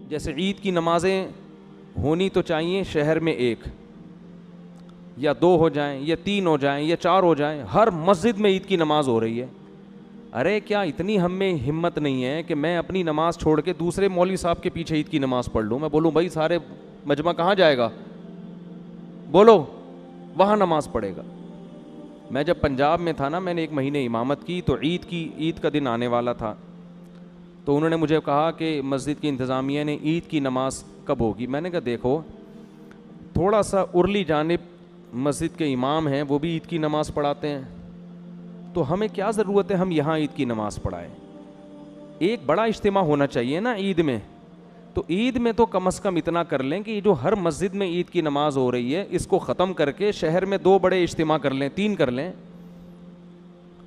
جیسے عید کی نمازیں ہونی تو چاہیے شہر میں 1 یا 2 ہو جائیں یا 3 ہو جائیں یا 4 ہو جائیں, ہر مسجد میں عید کی نماز ہو رہی ہے. ارے کیا اتنی ہم میں ہمت نہیں ہے کہ میں اپنی نماز چھوڑ کے دوسرے مولوی صاحب کے پیچھے عید کی نماز پڑھ لوں؟ میں بولوں بھائی سارے مجمع کہاں جائے گا, بولو وہاں نماز پڑھے گا. میں جب پنجاب میں تھا نا, میں نے 1 مہینے امامت کی, تو عید کا دن آنے والا تھا, تو انہوں نے مجھے کہا کہ مسجد کی انتظامیہ نے عید کی نماز کب ہوگی. میں نے کہا دیکھو تھوڑا سا ارلی جانب مسجد کے امام ہیں, وہ بھی عید کی نماز پڑھاتے ہیں, تو ہمیں کیا ضرورت ہے ہم یہاں عید کی نماز پڑھائیں؟ ایک بڑا اجتماع ہونا چاہیے نا عید میں, تو عید میں تو کم از کم اتنا کر لیں کہ یہ جو ہر مسجد میں عید کی نماز ہو رہی ہے اس کو ختم کر کے شہر میں 2 بڑے اجتماع کر لیں, 3 کر لیں.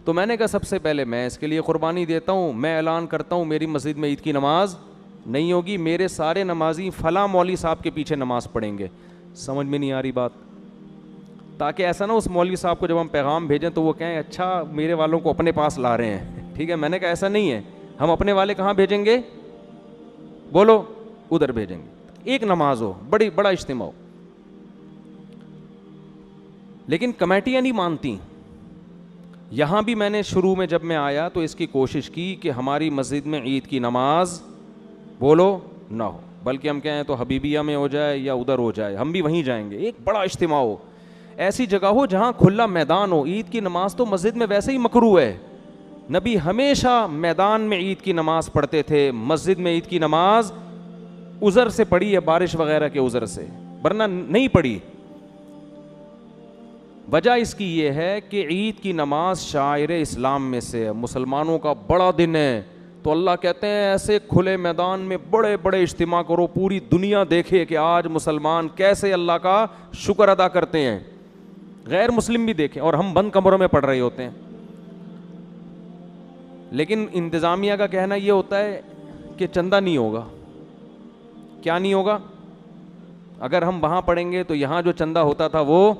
تو میں نے کہا سب سے پہلے میں اس کے لیے قربانی دیتا ہوں, میں اعلان کرتا ہوں میری مسجد میں عید کی نماز نہیں ہوگی, میرے سارے نمازی فلاں مولوی صاحب کے پیچھے نماز پڑھیں گے. سمجھ میں نہیں آ رہی بات؟ تاکہ ایسا نہ اس مولوی صاحب کو جب ہم پیغام بھیجیں تو وہ کہیں اچھا میرے والوں کو اپنے پاس لا رہے ہیں. ٹھیک ہے, میں نے کہا ایسا نہیں ہے, ہم اپنے والے کہاں بھیجیں گے, بولو ادھر بھیجیں گے. ایک نماز ہو, بڑا اجتماع ہو. لیکن کمیٹیاں نہیں مانتی. یہاں بھی میں نے شروع میں جب میں آیا تو اس کی کوشش کی کہ ہماری مسجد میں عید کی نماز بولو نہ ہو, بلکہ ہم کہیں تو حبیبیہ میں ہو جائے یا ادھر ہو جائے, ہم بھی وہیں جائیں گے. ایک بڑا اجتماع ہو, ایسی جگہ ہو جہاں کھلا میدان ہو. عید کی نماز تو مسجد میں ویسے ہی مکروہ ہے, نبی ہمیشہ میدان میں عید کی نماز پڑھتے تھے. مسجد میں عید کی نماز عذر سے پڑھی ہے, بارش وغیرہ کے عذر سے, ورنہ نہیں پڑھی. وجہ اس کی یہ ہے کہ عید کی نماز شاعر اسلام میں سے ہے, مسلمانوں کا بڑا دن ہے. تو اللہ کہتے ہیں ایسے کھلے میدان میں بڑے بڑے اجتماع کرو, پوری دنیا دیکھے کہ آج مسلمان کیسے اللہ کا شکر ادا کرتے ہیں, غیر مسلم بھی دیکھیں, اور ہم بند کمروں میں پڑھ رہے ہوتے ہیں. لیکن انتظامیہ کا کہنا یہ ہوتا ہے کہ چندہ نہیں ہوگا. کیا نہیں ہوگا؟ اگر ہم وہاں پڑھیں گے تو یہاں جو چندہ ہوتا تھا وہ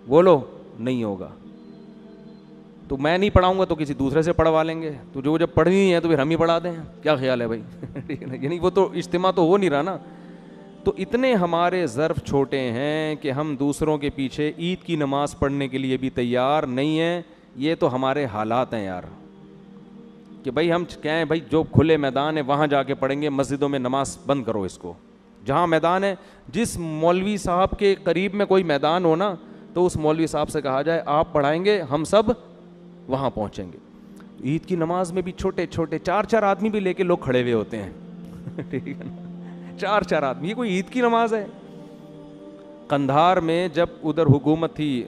بولو نہیں ہوگا. تو میں نہیں پڑھاؤں گا تو کسی دوسرے سے پڑھوا لیں گے, تو جو جب پڑھنی ہے تو پھر ہم ہی پڑھا دیں. کیا خیال ہے بھائی؟ یعنی وہ تو اجتماع تو ہو نہیں رہا نا. تو اتنے ہمارے ظرف چھوٹے ہیں کہ ہم دوسروں کے پیچھے عید کی نماز پڑھنے کے لیے بھی تیار نہیں ہیں. یہ تو ہمارے حالات ہیں یار, کہ بھائی ہم کہیں بھائی جو کھلے میدان ہے وہاں جا کے پڑھیں گے, مسجدوں میں نماز بند کرو اس کو. جہاں میدان ہے, جس مولوی صاحب کے قریب میں کوئی میدان ہو نا, تو اس مولوی صاحب سے کہا جائے آپ پڑھائیں گے, ہم سب وہاں پہنچیں گے. عید کی نماز میں بھی چھوٹے چھوٹے 4 آدمی بھی لے کے لوگ کھڑے ہوئے ہوتے ہیں. ٹھیک ہے نا, 4 آدمی, یہ کوئی عید کی نماز ہے؟ قندھار میں جب ادھر حکومت تھی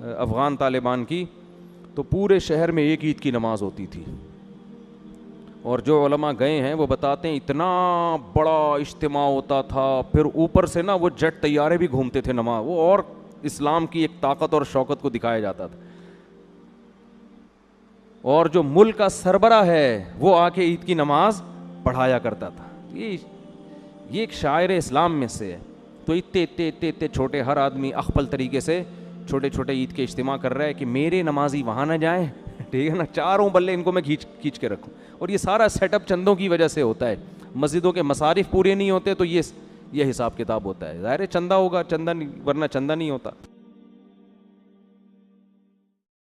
افغان طالبان کی, تو پورے شہر میں ایک عید کی نماز ہوتی تھی. اور جو علماء گئے ہیں وہ بتاتے ہیں اتنا بڑا اجتماع ہوتا تھا, پھر اوپر سے نا وہ جٹ طیارے بھی گھومتے تھے نماز, وہ اور اسلام کی ایک طاقت اور شوکت کو دکھایا جاتا تھا. اور جو ملک کا سربراہ ہے وہ آ کے عید کی نماز پڑھایا کرتا تھا. یہ ایک شاعر اسلام میں سے ہے. تو اتنے چھوٹے, ہر آدمی اخپل طریقے سے چھوٹے چھوٹے عید کے اجتماع کر رہا ہے کہ میرے نمازی وہاں نہ جائیں. ٹھیک ہے نا, چاروں بلے ان کو میں کھینچ کے رکھوں. اور یہ سارا سیٹ اپ چندوں کی وجہ سے ہوتا ہے. مسجدوں کے مصارف پورے نہیں ہوتے تو یہ حساب کتاب ہوتا ہے. ظاہر ہے چندہ ہوگا, چندہ نہیں, ورنہ چندہ نہیں ہوتا.